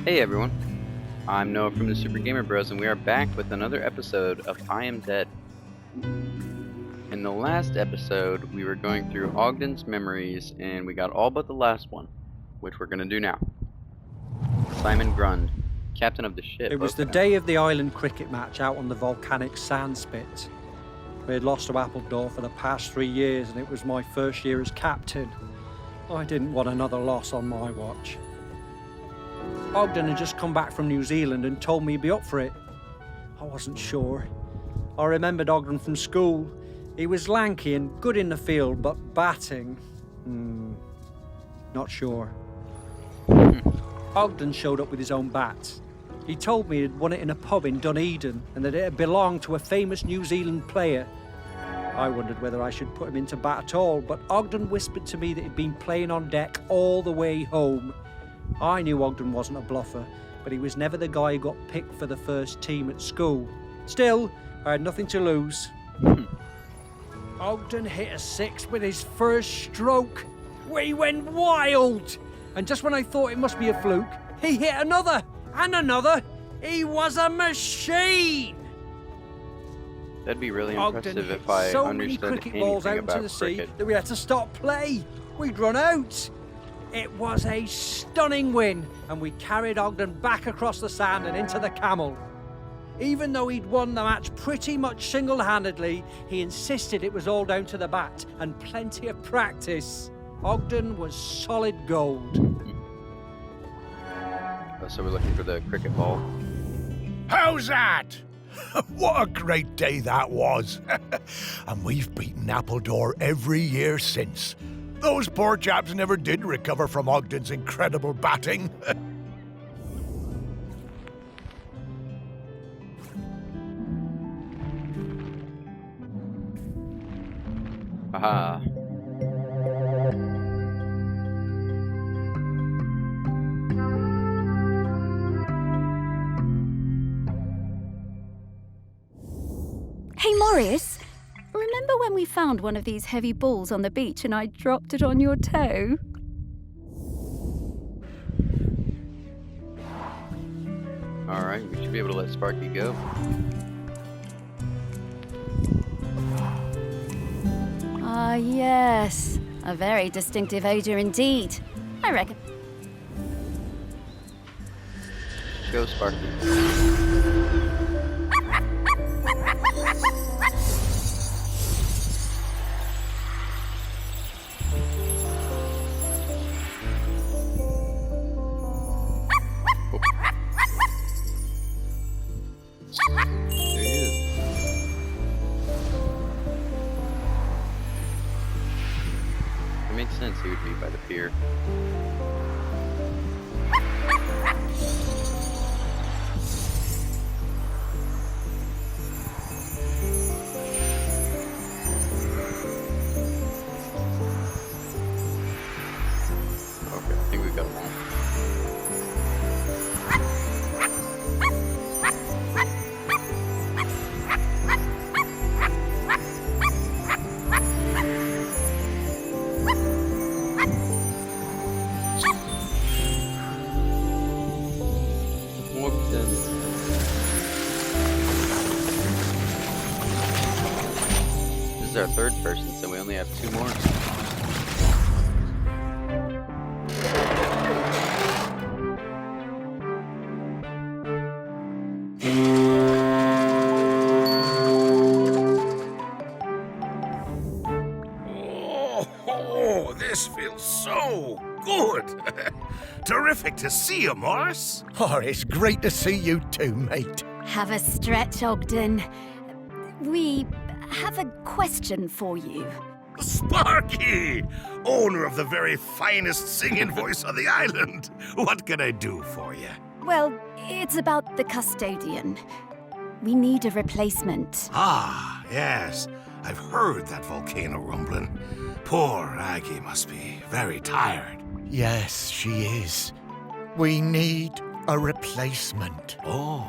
Hey everyone, I'm Noah from the Super Gamer Bros, and we are back with another episode of I Am Dead. In the last episode, we were going through Ogden's memories, and we got all but the last one, which we're going to do now. Simon Grund, captain of the ship. It was the day of the island cricket match out on the volcanic sandspit. We had lost to Appledore for the past 3 years, and it was my first year as captain. I didn't want another loss on my watch. Ogden had just come back from New Zealand and told me he'd be up for it. I wasn't sure. I remembered Ogden from school. He was lanky and good in the field, but batting... not sure. Ogden showed up with his own bat. He told me he'd won it in a pub in Dunedin and that it had belonged to a famous New Zealand player. I wondered whether I should put him into bat at all, but Ogden whispered to me that he'd been playing on deck all the way home. I knew Ogden wasn't a bluffer, but he was never the guy who got picked for the first team at school. Still, I had nothing to lose. Ogden hit a six with his first stroke. We went wild! And just when I thought it must be a fluke, he hit another, and another. He was a machine! That'd be really Ogden impressive hit if I so many understood cricket balls out anything into about the sea cricket. that we had to stop play. We'd run out. It was a stunning win, and we carried Ogden back across the sand and into the Camel. Even though he'd won the match pretty much single-handedly, he insisted it was all down to the bat and plenty of practice. Ogden was solid gold. So we're looking for the cricket ball. How's that? What a great day that was. And we've beaten Appledore every year since. Those poor chaps never did recover from Ogden's incredible batting. Aha. Hey, Morris, remember when we found one of these heavy balls on the beach and I dropped it on your toe? Alright, we should be able to let Sparky go. Ah, yes. A very distinctive odour indeed. I reckon. Go, Sparky. There he is. It makes sense he would be by the pier. Okay, I think we got one. This is our third person, so we only have two more. Oh, this feels so good. Terrific to see you, Morris. Oh, it's great to see you too, mate. Have a stretch, Ogden. We have a question for you. Sparky, owner of the very finest singing voice on the island. What can I do for you? Well, it's about the custodian. We need a replacement. Ah, yes. I've heard that volcano rumbling. Poor Aggie must be very tired. Yes, she is. We need a replacement. Oh.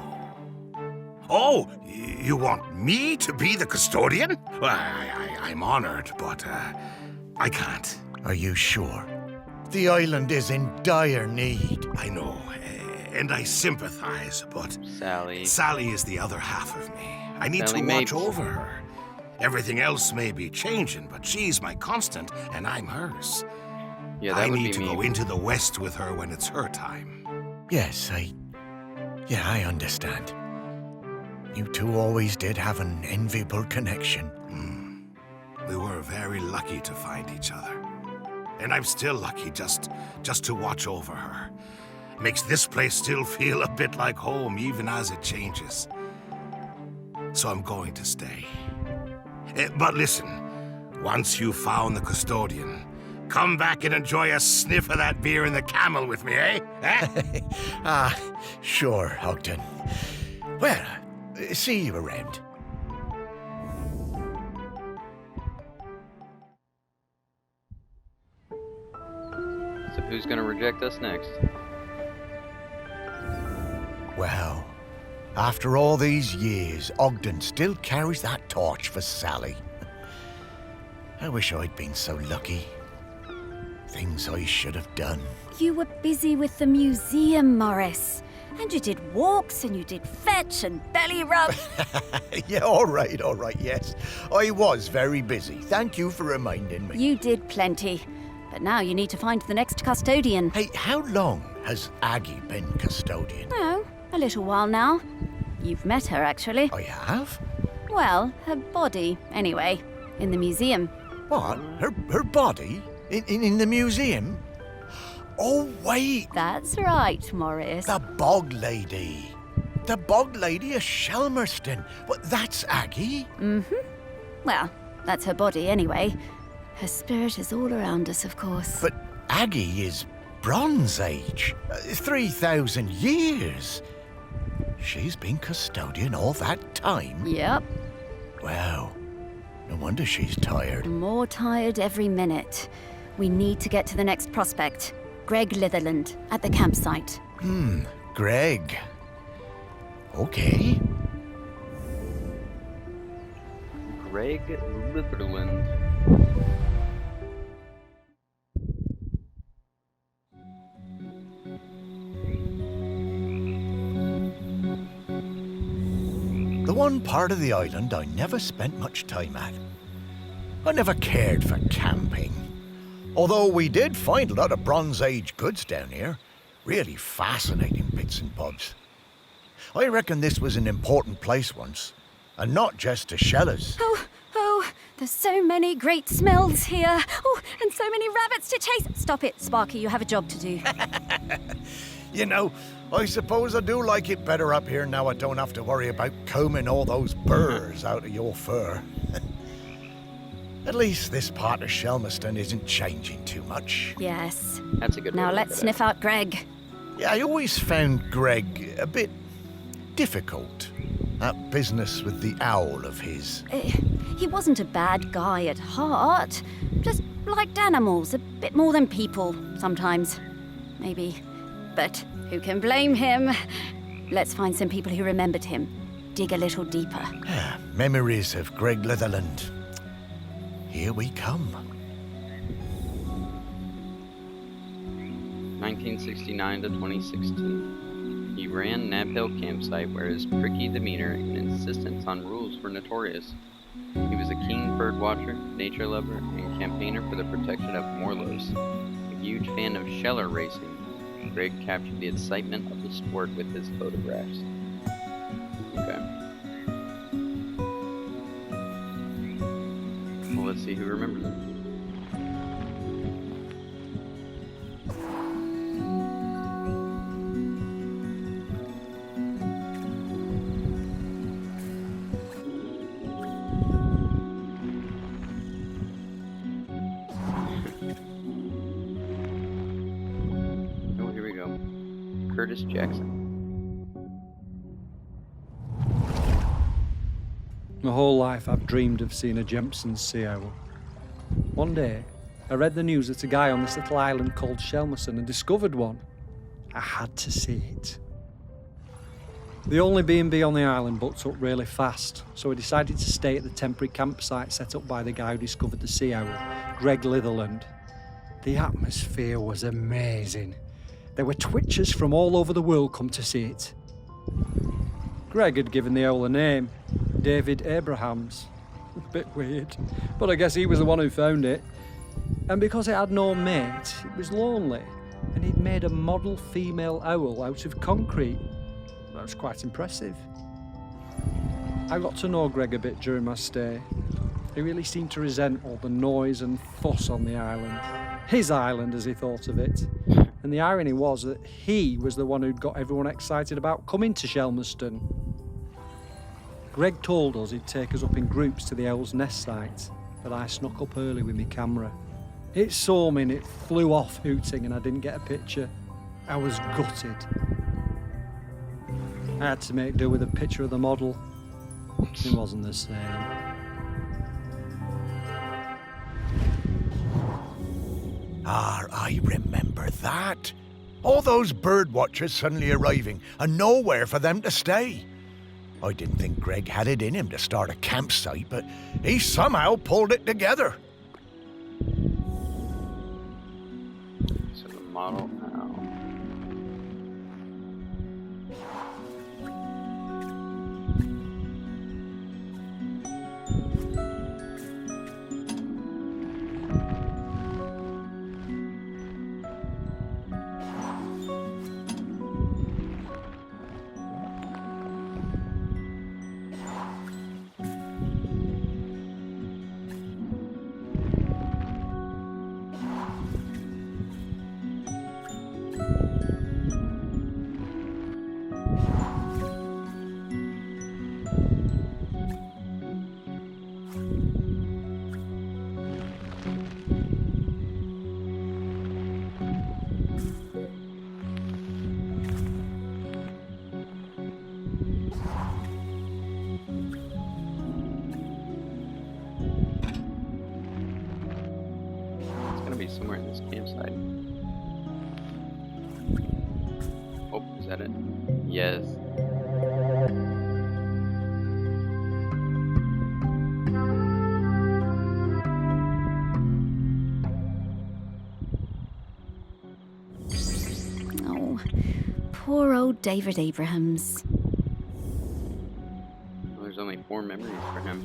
Oh, you want me to be the custodian? Well, I'm honored, but I can't. Are you sure? The island is in dire need. I know. and I sympathize, but Sally. Sally is the other half of me. I need Sally to watch Mapes. over her. Everything else may be changing, but she's my constant, and I'm hers. Yeah, that I would need be to me. go into the West with her when it's her time. Yes, I understand. You two always did have an enviable connection. We were very lucky to find each other. And I'm still lucky just to watch over her. Makes this place still feel a bit like home, even as it changes. So I'm going to stay. But listen, once you've found the custodian, come back and enjoy a sniff of that beer in the Camel with me, eh? Sure, Ogden. Well, see you around. So who's gonna reject us next? Well, after all these years, Ogden still carries that torch for Sally. I wish I'd been so lucky. Things I should have done. You were busy with the museum, Morris. And you did walks and you did fetch and belly rub. Yeah, all right, yes. I was very busy. Thank you for reminding me. You did plenty. But now you need to find the next custodian. Hey, how long has Aggie been custodian? Oh, a little while now. You've met her, actually. I have? Well, her body, anyway, in the museum. What? Her body? In the museum? Oh, wait! That's right, Morris. The Bog Lady. The Bog Lady of Shelmerston. What, that's Aggie? Well, that's her body, anyway. Her spirit is all around us, of course. But Aggie is Bronze Age. 3,000 years. She's been custodian all that time? Yep. Wow. No wonder she's tired. More tired every minute. We need to get to the next prospect. Greg Litherland, at the campsite. Greg. Okay. Greg Litherland. The one part of the island I never spent much time at. I never cared for camping. Although we did find a lot of Bronze Age goods down here. Really fascinating bits and bobs. I reckon this was an important place once. And not just to shellers. Oh, there's so many great smells here. Oh, and so many rabbits to chase. Stop it, Sparky, you have a job to do. You know, I suppose I do like it better up here now I don't have to worry about combing all those burrs out of your fur. At least this part of Shelmerston isn't changing too much. Yes. That's a good Now way to let's look at sniff out Greg. Yeah, I always found Greg a bit difficult. That business with the owl of his. He wasn't a bad guy at heart. Just liked animals a bit more than people, sometimes. Maybe. But who can blame him? Let's find some people who remembered him. Dig a little deeper. Memories of Greg Litherland. Here we come. 1969 to 2016. He ran Nab Hill Campsite where his pricky demeanor and insistence on rules were notorious. He was a keen bird watcher, nature lover, and campaigner for the protection of Moorloos. A huge fan of sheller racing, Greg captured the excitement of the sport with his photographs. Okay. Well, let's see who remembers him. Oh, here we go. Curtis Jackson. My whole life I've dreamed of seeing a Jempson's sea owl. One day, I read the news that a guy on this little island called Shelmerston had discovered one. I had to see it. The only B&B on the island booked up really fast, so I decided to stay at the temporary campsite set up by the guy who discovered the sea owl, Greg Litherland. The atmosphere was amazing. There were twitchers from all over the world come to see it. Greg had given the owl a name, David Abrahams. A bit weird, but I guess he was the one who found it. And because it had no mate, it was lonely, and he'd made a model female owl out of concrete. That was quite impressive. I got to know Greg a bit during my stay. He really seemed to resent all the noise and fuss on the island. His island, as he thought of it. And the irony was that he was the one who'd got everyone excited about coming to Shelmerston. Greg told us he'd take us up in groups to the owl's nest site, but I snuck up early with my camera. It saw me and it flew off hooting and I didn't get a picture. I was gutted. I had to make do with a picture of the model. It wasn't the same. I remember that. All those bird watchers suddenly arriving and nowhere for them to stay. I didn't think Greg had it in him to start a campsite, but he somehow pulled it together. So the model owl. Be somewhere in this campsite. Oh, is that it? Yes. Oh, poor old David Abrahams. Well, there's only 4 memories for him.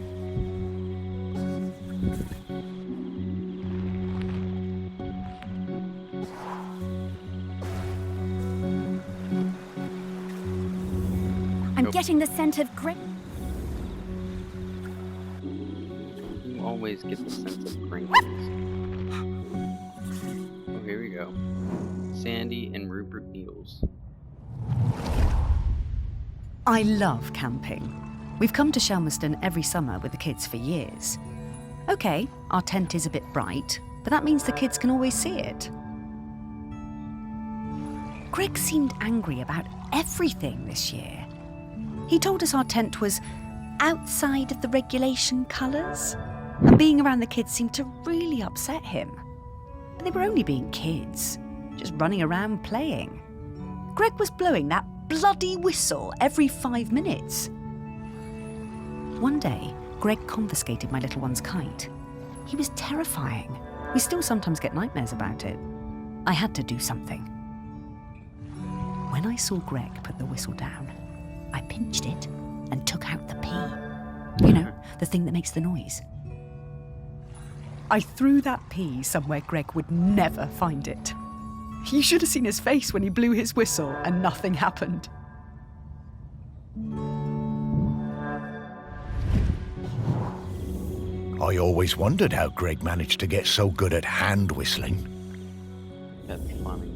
I'm getting the scent of Greg. You always get the sense of crinkles. Oh, here we go. Sandy and Rupert Needles. I love camping. We've come to Shelmerston every summer with the kids for years. Okay, our tent is a bit bright, but that means the kids can always see it. Greg seemed angry about everything this year. He told us our tent was outside of the regulation colours, and being around the kids seemed to really upset him. But they were only being kids, just running around playing. Greg was blowing that bloody whistle every 5 minutes. One day, Greg confiscated my little one's kite. He was terrifying. We still sometimes get nightmares about it. I had to do something. When I saw Greg put the whistle down, I pinched it and took out the pea. You know, the thing that makes the noise. I threw that pea somewhere Greg would never find it. You should have seen his face when he blew his whistle and nothing happened. I always wondered how Greg managed to get so good at hand whistling. That's funny.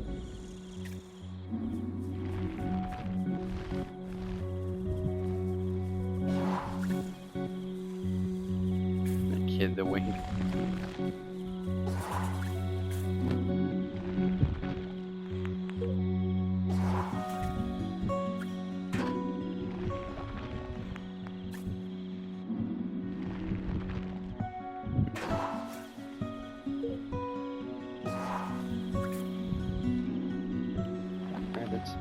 The kid, the wing. Rabbits.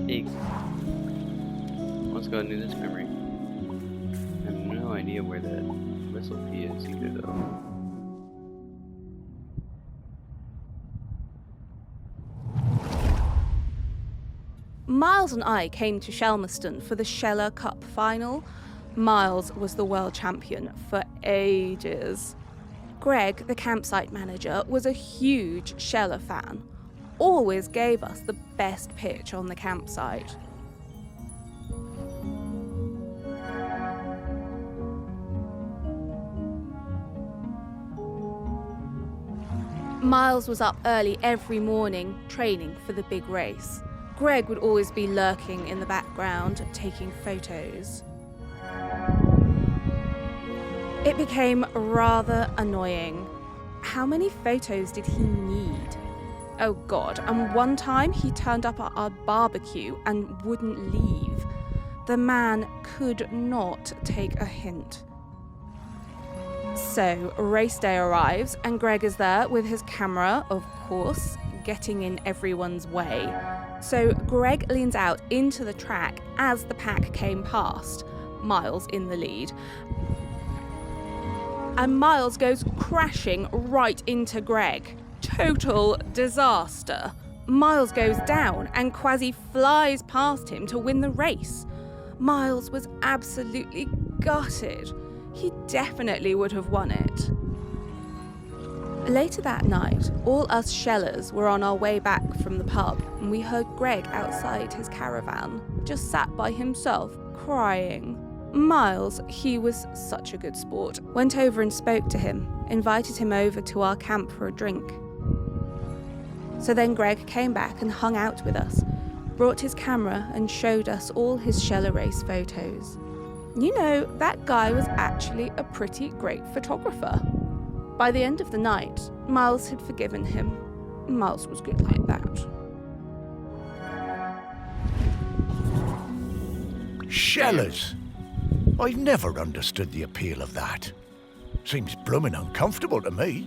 Hey, let's go and do this memory. I have no idea where that whistle key is either, though. Miles and I came to Shelmerston for the Sheller Cup final. Miles was the world champion for ages. Greg, the campsite manager, was a huge Sheller fan. Always gave us the best pitch on the campsite. Miles was up early every morning, training for the big race. Greg would always be lurking in the background, taking photos. It became rather annoying. How many photos did he need? Oh God, and one time he turned up at our barbecue and wouldn't leave. The man could not take a hint. So, race day arrives and Greg is there with his camera, of course, getting in everyone's way. So Greg leans out into the track as the pack came past, Miles in the lead. And Miles goes crashing right into Greg. Total disaster. Miles goes down and Kwasi flies past him to win the race. Miles was absolutely gutted. He definitely would have won it. Later that night, all us Shellers were on our way back from the pub and we heard Greg outside his caravan, just sat by himself, crying. Miles, he was such a good sport, went over and spoke to him, invited him over to our camp for a drink. So then Greg came back and hung out with us, brought his camera and showed us all his Sheller race photos. You know, that guy was actually a pretty great photographer. By the end of the night, Miles had forgiven him. Miles was good like that. Shellers? I've never understood the appeal of that. Seems bloomin' uncomfortable to me.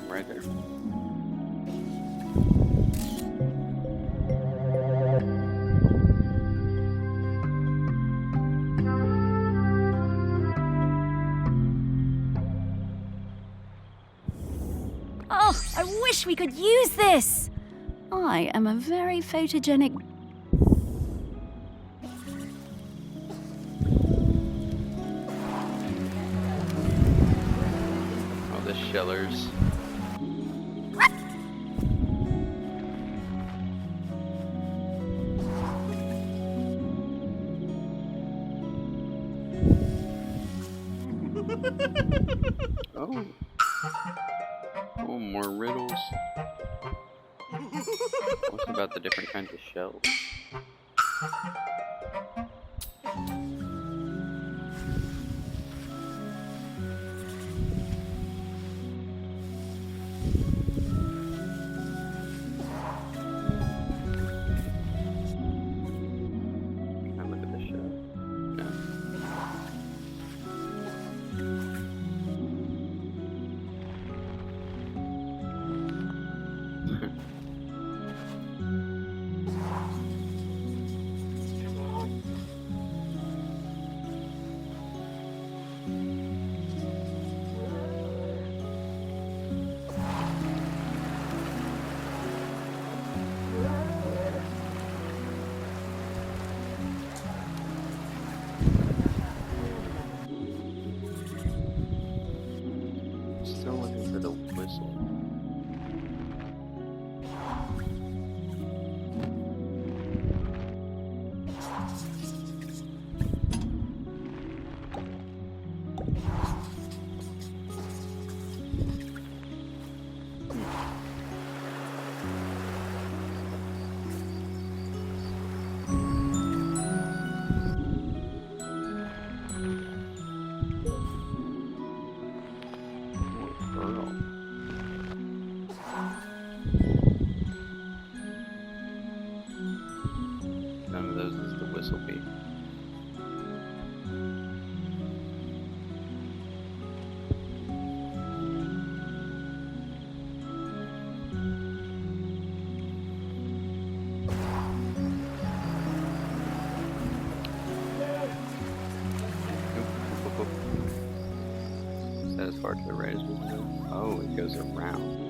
Right there. Oh, I wish we could use this! I am a very photogenic... Oh, the Shellers. Oh. Oh, more riddles. What's about the different kinds of shells? Can I look at the shell? No. still looking for the whistle. None of those is the whistle beat. Is that as far to the right as we can go? Oh, it goes around.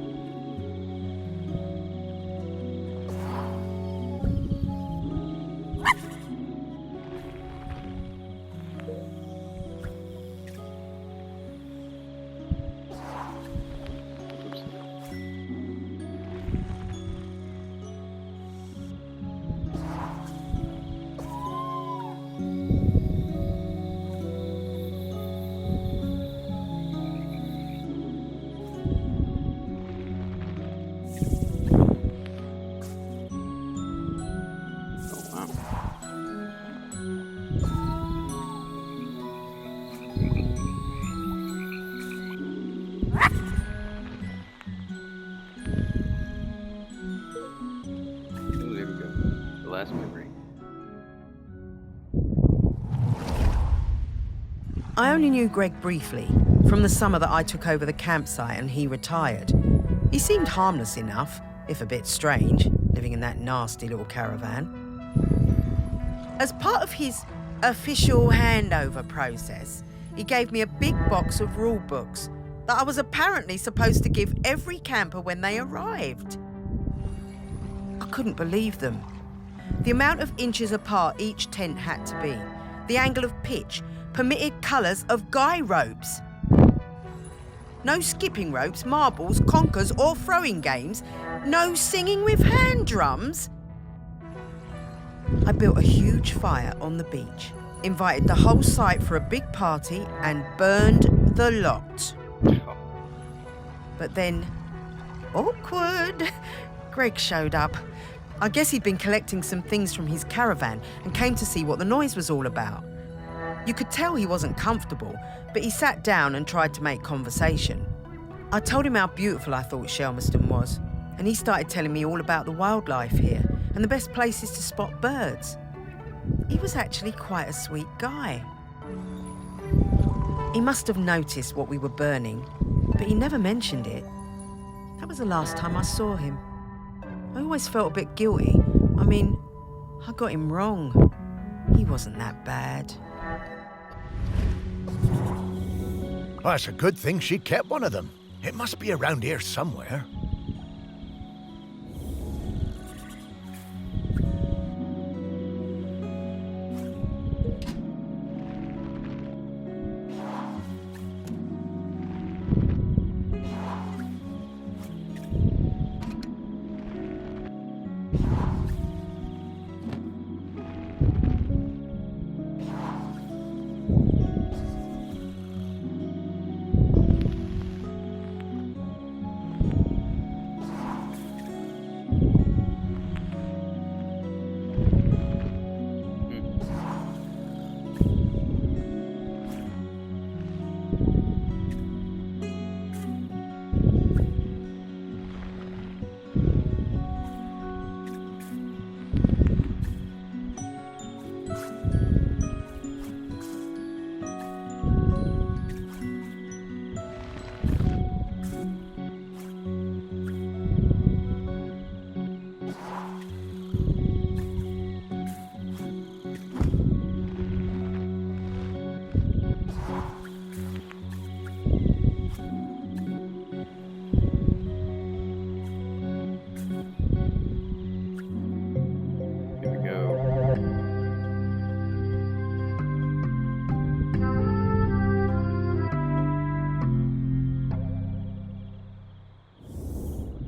Last memory. I only knew Greg briefly, from the summer that I took over the campsite and he retired. He seemed harmless enough, if a bit strange, living in that nasty little caravan. As part of his official handover process, he gave me a big box of rule books that I was apparently supposed to give every camper when they arrived. I couldn't believe them. The amount of inches apart each tent had to be, the angle of pitch, permitted colours of guy ropes. No skipping ropes, marbles, conkers or throwing games. No singing with hand drums. I built a huge fire on the beach, invited the whole site for a big party and burned the lot. But then, awkward, Greg showed up. I guess he'd been collecting some things from his caravan and came to see what the noise was all about. You could tell he wasn't comfortable, but he sat down and tried to make conversation. I told him how beautiful I thought Shelmerston was, and he started telling me all about the wildlife here and the best places to spot birds. He was actually quite a sweet guy. He must have noticed what we were burning, but he never mentioned it. That was the last time I saw him. I always felt a bit guilty. I mean, I got him wrong. He wasn't that bad. Well, it's a good thing she kept one of them. It must be around here somewhere.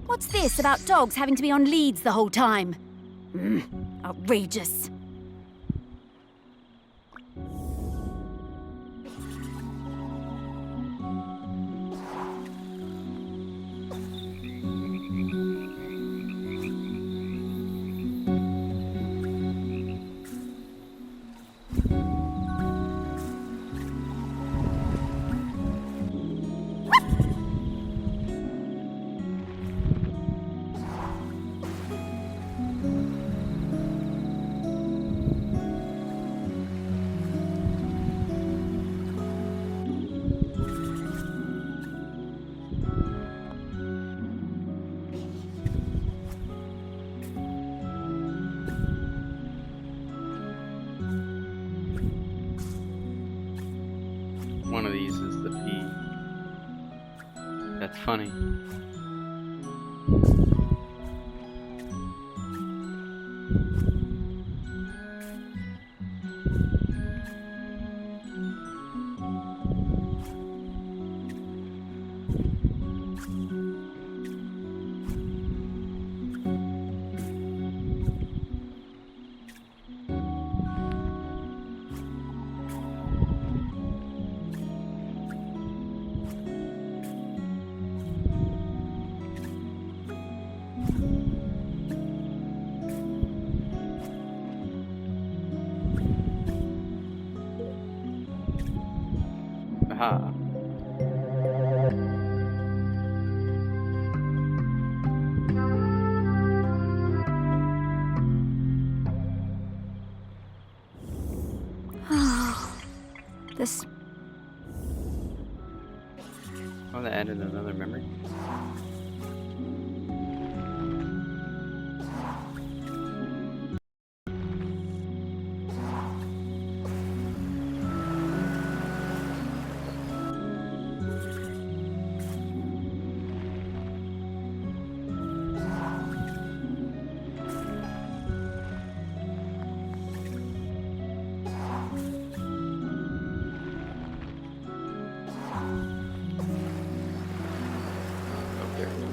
What's this about dogs having to be on leads the whole time? Outrageous. One of these is the P. That's funny. Aha. This... Oh, they added another memory. Oh, there it is.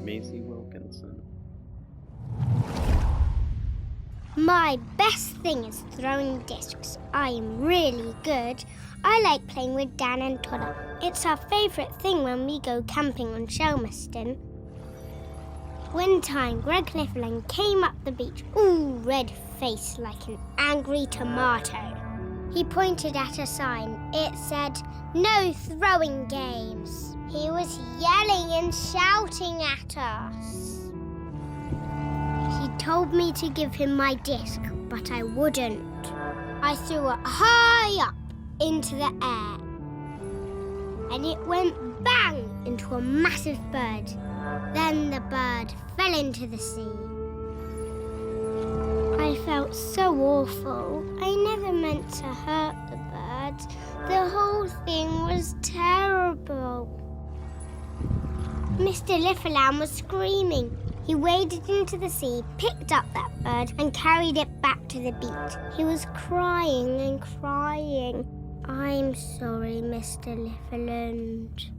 Maisie Wilkinson. My best thing is throwing discs. I am really good. I like playing with Dan and Todd. It's our favourite thing when we go camping on Shelmerston. One time, Greg Lifflin came up the beach, all red-faced like an angry tomato. He pointed at a sign. It said, "No throwing games." He was yelling and shouting at us. He told me to give him my disc, but I wouldn't. I threw it high up into the air, and it went bang into a massive bird. Then the bird fell into the sea. I felt so awful. I never meant to hurt the bird. The whole thing was terrible. Mr. Liffalam was screaming. He waded into the sea, picked up that bird, and carried it back to the beach. He was crying and crying. I'm sorry, Mr. Liffaland.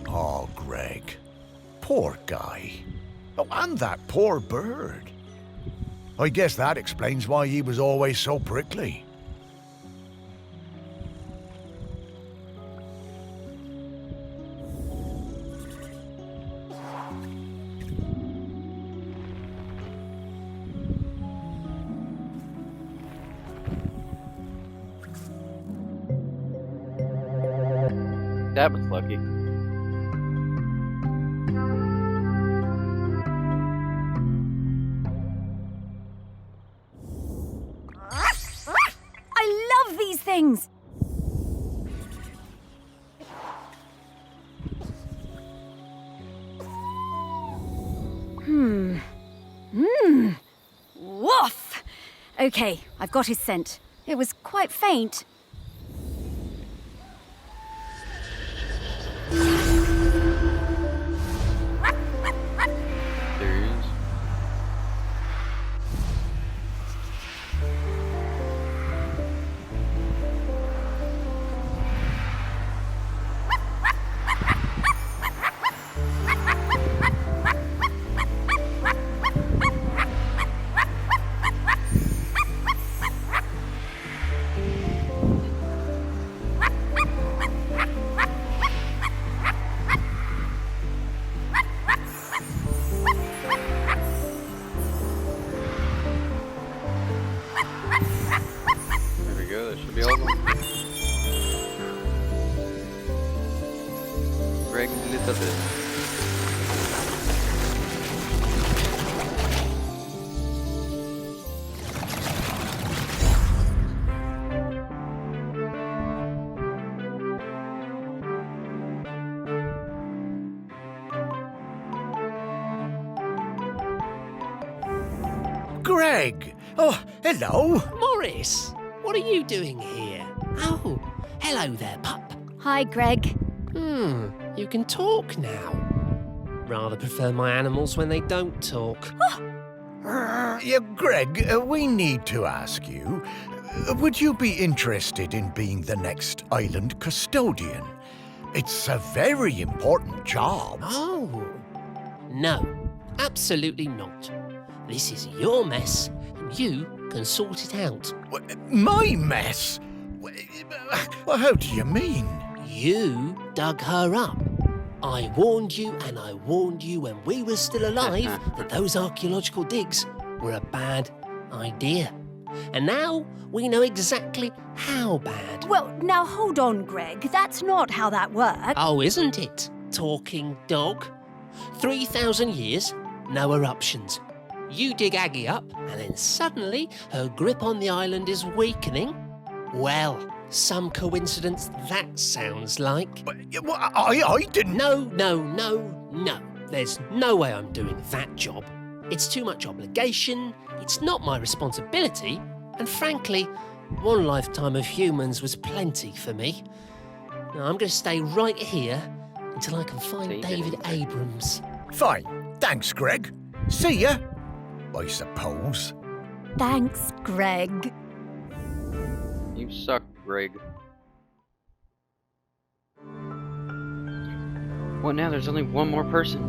Oh, Greg. Poor guy. Oh, and that poor bird. I guess that explains why he was always so prickly. That was lucky. I love these things! Woof! Okay, I've got his scent. It was quite faint. Greg Elizabeth. Greg! Oh, hello! Morris, what are you doing here? Oh, hello there, pup. Hi, Greg. You can talk now. Rather prefer my animals when they don't talk. Yeah, Greg, we need to ask you, would you be interested in being the next island custodian? It's a very important job. Oh, no, absolutely not. This is your mess, and you can sort it out. My mess? Well, how do you mean? You dug her up. I warned you, and I warned you when we were still alive that those archaeological digs were a bad idea. And now we know exactly how bad. Well, now hold on, Greg. That's not how that works. Oh, isn't it? Talking dog. 3,000 years, no eruptions. You dig Aggie up, and then suddenly her grip on the island is weakening. Well, some coincidence that sounds like. But, I didn't... No. There's no way I'm doing that job. It's too much obligation, it's not my responsibility, and frankly, one lifetime of humans was plenty for me. Now, I'm going to stay right here until I can find David Abrams. Fine. Thanks, Greg. See ya, I suppose. Thanks, Greg. You suck, Greg. Well, now there's only one more person.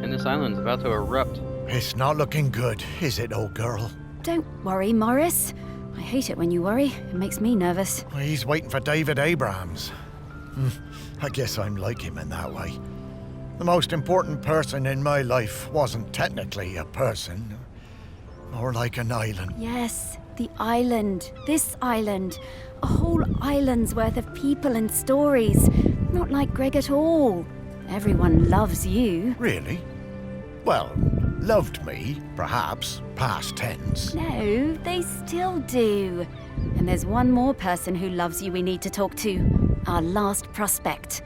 And this island's about to erupt. It's not looking good, is it, old girl? Don't worry, Morris. I hate it when you worry. It makes me nervous. He's waiting for David Abrams. I guess I'm like him in that way. The most important person in my life wasn't technically a person. More like an island. Yes, the island. This island. A whole island's worth of people and stories. Not like Greg at all. Everyone loves you. Really? Well, loved me, perhaps, past tense. No, they still do. And there's one more person who loves you we need to talk to. Our last prospect.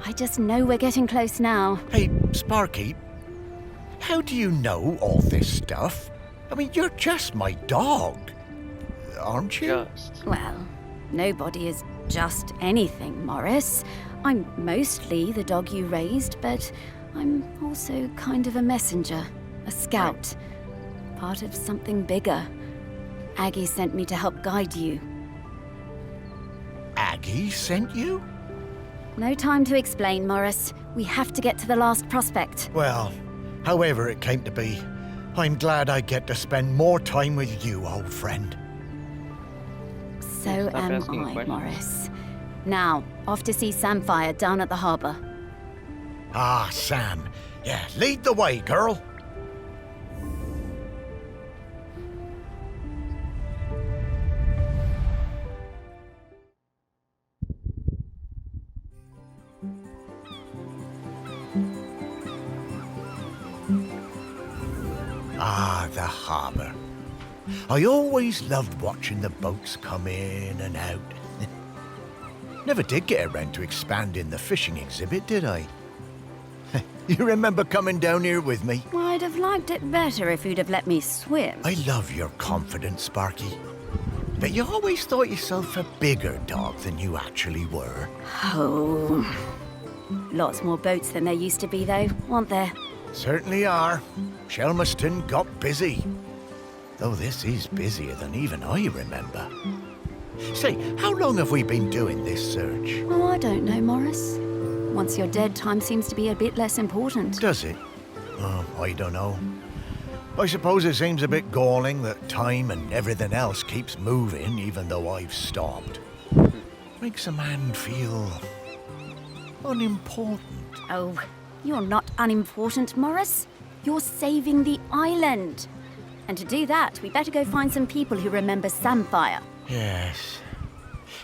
I just know we're getting close now. Hey, Sparky, how do you know all this stuff? I mean, you're just my dog, aren't you? Just. Well, nobody is just anything, Morris. I'm mostly the dog you raised, but I'm also kind of a messenger, a scout, part of something bigger. Aggie sent me to help guide you. Aggie sent you? No time to explain, Morris. We have to get to the last prospect. Well, however it came to be, I'm glad I get to spend more time with you, old friend. So Stop am asking I, questions. Morris. Now, off to see Samfire down at the harbour. Ah, Sam. Yeah, lead the way, girl. Ah, the harbour. I always loved watching the boats come in and out. Never did get around to expanding the fishing exhibit, did I? You remember coming down here with me? I'd have liked it better if you'd have let me swim. I love your confidence, Sparky. But you always thought yourself a bigger dog than you actually were. Oh. Lots more boats than there used to be, though, aren't there? Certainly are. Shelmaston got busy. Though this is busier than even I remember. Say, how long have we been doing this search? Oh, I don't know, Morris. Once you're dead, time seems to be a bit less important. Does it? Oh, I don't know. I suppose it seems a bit galling that time and everything else keeps moving even though I've stopped. Makes a man feel unimportant. Oh, you're not unimportant, Morris. You're saving the island. And to do that, we better go find some people who remember Samfire. Yes.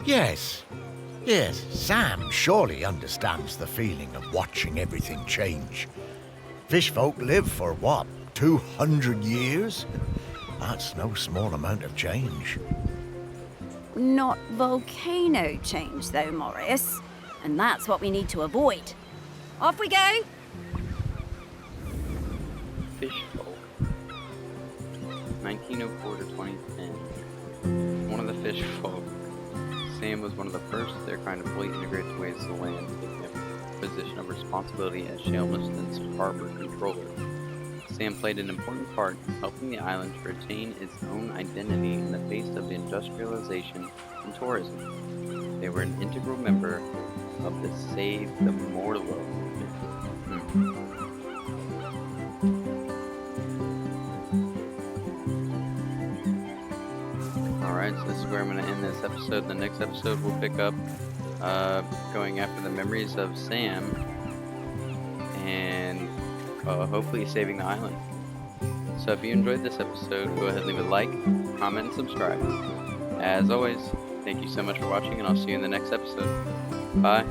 Yes. Yes, Sam surely understands the feeling of watching everything change. Fish folk live for what, 200 years? That's no small amount of change. Not volcano change, though, Morris. And that's what we need to avoid. Off we go! Fish folk. 1904 to 2010. One of the fish folk. Sam was one of the first of their kind to fully integrate the ways of the land, taking up a position of responsibility as Shalmaston's harbor controller. Sam played an important part in helping the island to retain its own identity in the face of industrialization and tourism. They were an integral member of the Save the Morlo movement. Alright, so this is where I'm going to end this episode. The next episode we'll pick up going after the memories of Sam and hopefully saving the island. So if you enjoyed this episode, go ahead and leave a like, comment, and subscribe. As always, thank you so much for watching, and I'll see you in the next episode. Bye.